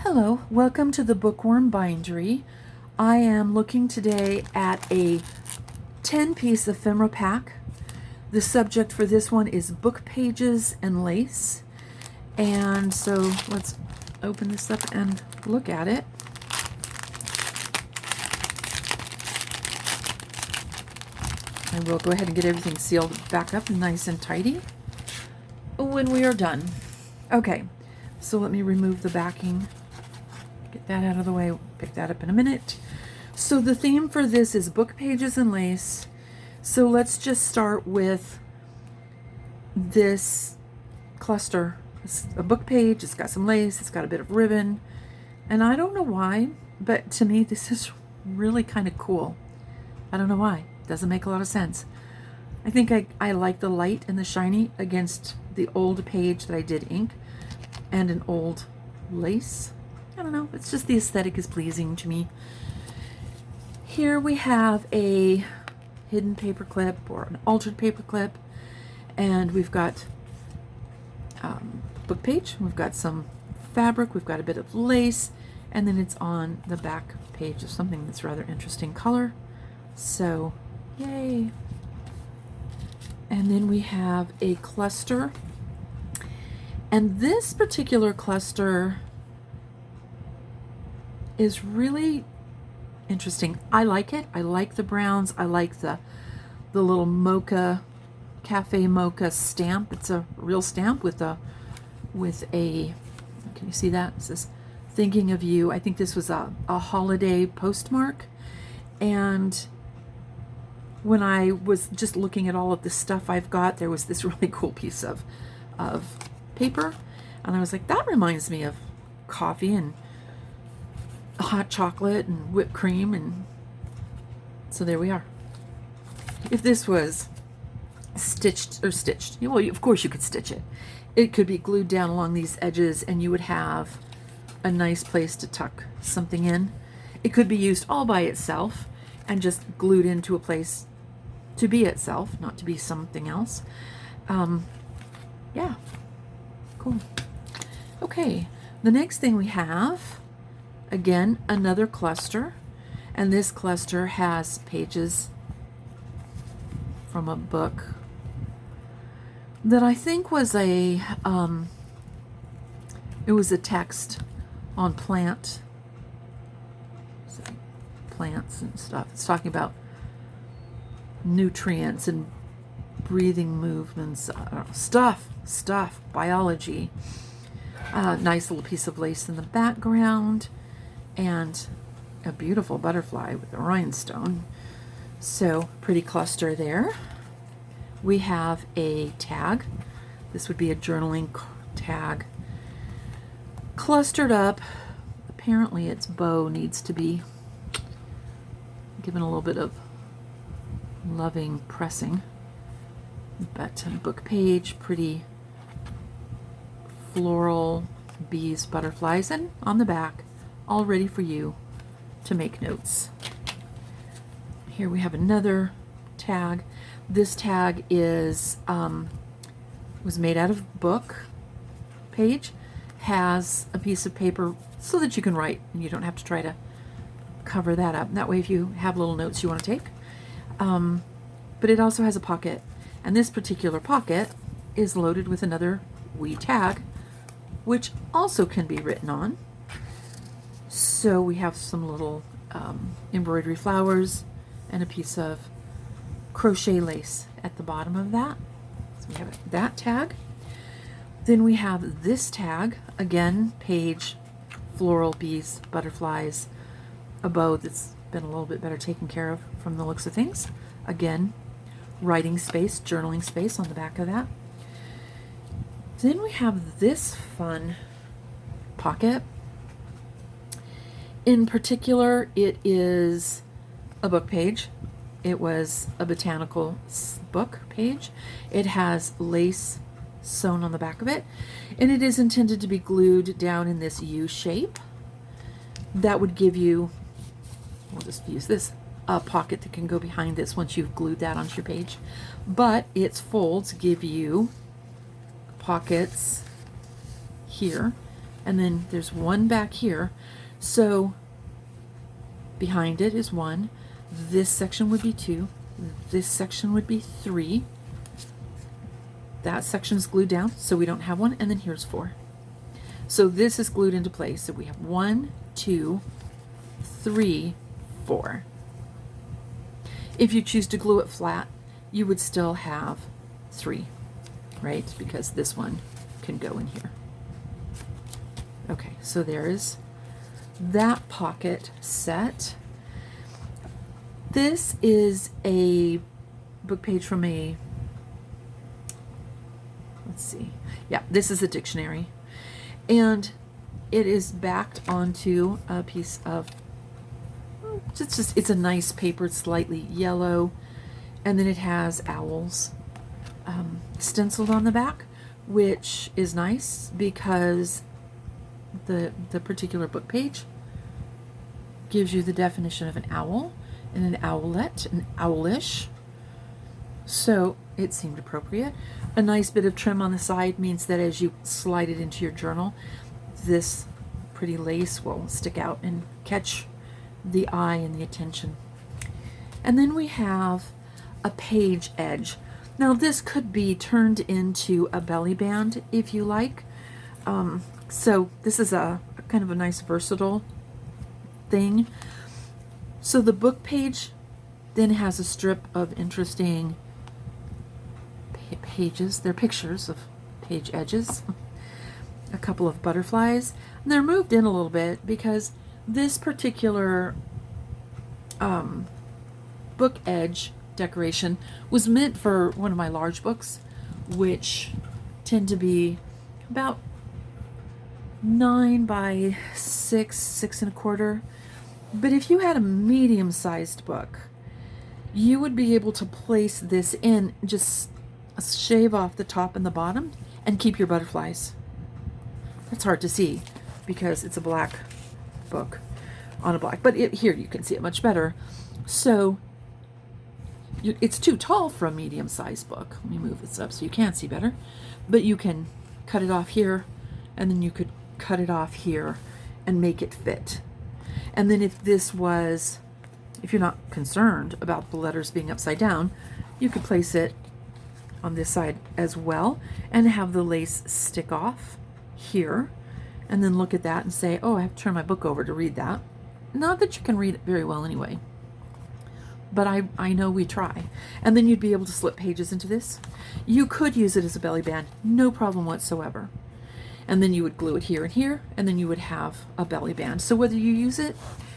Hello, welcome to the Bookworm Bindery. I am looking today at a 10-piece ephemera pack. The subject for this one is book pages and lace. And so let's open this up and look at it. I will go ahead and get everything sealed back up nice and tidy when we are done. Okay, so let me remove the backing. Get that out of the way, pick that up in a minute. So the theme for this is book pages and lace. So let's just start with this cluster. It's a book page, it's got some lace, it's got a bit of ribbon. And I don't know why, but to me this is really kind of cool. I don't know why, doesn't make a lot of sense. I think I like the light and the shiny against the old page that I did ink and an old lace. I don't know, it's just the aesthetic is pleasing to me. Here we have a hidden paper clip or an altered paper clip, and we've got book page, we've got some fabric, we've got a bit of lace, and then it's on the back page of something that's rather interesting color. So, yay. And then we have a cluster, and this particular cluster is really interesting. I like it. I like the browns. I like the little mocha, cafe mocha stamp. It's a real stamp with a, can you see that? It says, thinking of you. I think this was a holiday postmark. And when I was just looking at all of the stuff I've got, there was this really cool piece of paper. And I was like, that reminds me of coffee and hot chocolate and whipped cream, and so there we are. If this was stitched, well, of course you could stitch it. It could be glued down along these edges and you would have a nice place to tuck something in. It could be used all by itself and just glued into a place to be itself, not to be something else. Yeah, cool. Okay, the next thing we have, again, another cluster, and this cluster has pages from a book that I think was it was a text on plants and stuff. It's talking about nutrients and breathing movements, stuff, biology. Nice little piece of lace in the background, and a beautiful butterfly with a rhinestone. So pretty cluster there. We have a tag. This would be a journaling tag. Clustered up. Apparently its bow needs to be given a little bit of loving pressing. But book page, pretty floral bees, butterflies, and on the back, all ready for you to make notes. Here we have another tag. This tag is was made out of book page, has a piece of paper so that you can write and you don't have to try to cover that up. That way if you have little notes you want to take. But it also has a pocket, and this particular pocket is loaded with another wee tag, which also can be written on. So we have some little embroidery flowers and a piece of crochet lace at the bottom of that. So we have that tag. Then we have this tag, again, page, floral, bees, butterflies, a bow that's been a little bit better taken care of from the looks of things. Again, writing space, journaling space on the back of that. Then we have this fun pocket. In particular, it is a book page. It was a botanical book page. It has lace sewn on the back of it, and it is intended to be glued down in this U shape. That would give you, we'll just use this, a pocket that can go behind this once you've glued that onto your page. But its folds give you pockets here and then there's one back here. So behind it is 1. This section would be 2. This section would be 3. That section is glued down, so we don't have one, and then here's 4. So this is glued into place. So we have 1, 2, 3, 4. If you choose to glue it flat, you would still have 3, right? Because this one can go in here. Okay, so there is that pocket set. This is a book page from a, let's see, yeah, this is a dictionary, and it is backed onto a piece of, it's a nice paper. It's slightly yellow, and then it has owls stenciled on the back, which is nice because the particular book page gives you the definition of an owl and an owlet, an owlish. So it seemed appropriate. A nice bit of trim on the side means that as you slide it into your journal, this pretty lace will stick out and catch the eye and the attention. And then we have a page edge. Now this could be turned into a belly band if you like. So this is a kind of a nice versatile thing. So the book page then has a strip of interesting pages. They're pictures of page edges. A couple of butterflies. And they're moved in a little bit because this particular book edge decoration was meant for one of my large books, which tend to be about 9 by 6, 6.25. But if you had a medium-sized book, you would be able to place this in, just shave off the top and the bottom, and keep your butterflies. That's hard to see because it's a black book on a black, but here you can see it much better. So it's too tall for a medium-sized book. Let me move this up so you can see better. But you can cut it off here, and then you could cut it off here and make it fit. And then if you're not concerned about the letters being upside down, you could place it on this side as well and have the lace stick off here, and then look at that and say, oh, I have to turn my book over to read that. Not that you can read it very well anyway, but I know we try. And then you'd be able to slip pages into this. You could use it as a belly band, no problem whatsoever. And then you would glue it here and here, and then you would have a belly band. So whether you use it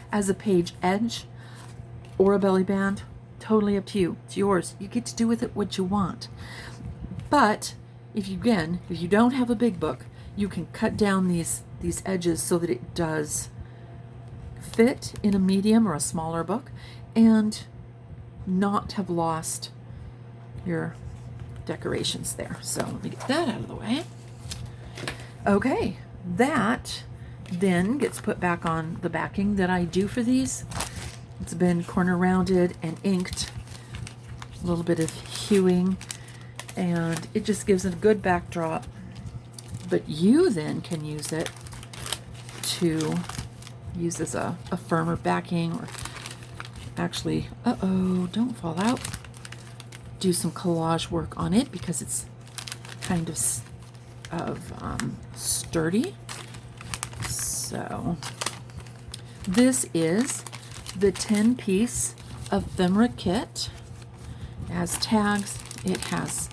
as a page edge or a belly band, totally up to you. It's yours. You get to do with it what you want. But if you don't have a big book, you can cut down these edges so that it does fit in a medium or a smaller book and not have lost your decorations there. So let me get that out of the way. Okay, that then gets put back on the backing that I do for these. It's been corner rounded and inked, a little bit of hewing, and it just gives it a good backdrop. But you then can use it to use as a firmer backing, or actually, don't fall out, do some collage work on it because it's kind of sturdy. So this is the 10-piece ephemera kit. It has tags, it has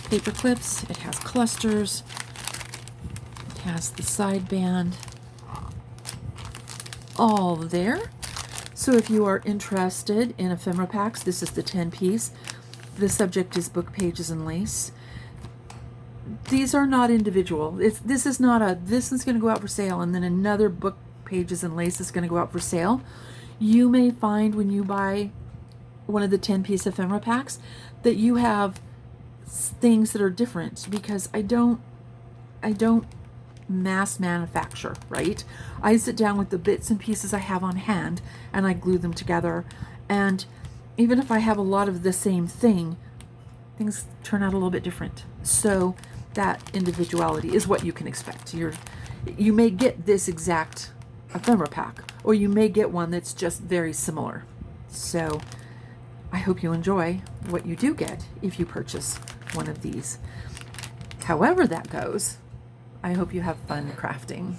paper clips, it has clusters, it has the side band, all there. So if you are interested in ephemera packs, this is the 10-piece. The subject is book pages and lace. These are not individual. This is going to go out for sale, and then another book pages and lace is going to go out for sale. You may find when you buy one of the 10-piece ephemera packs that you have things that are different, because I don't mass manufacture, right? I sit down with the bits and pieces I have on hand and I glue them together, and even if I have a lot of the same thing, things turn out a little bit different. So that individuality is what you can expect. You may get this exact ephemera pack, or you may get one that's just very similar. So I hope you enjoy what you do get if you purchase one of these. However that goes, I hope you have fun crafting.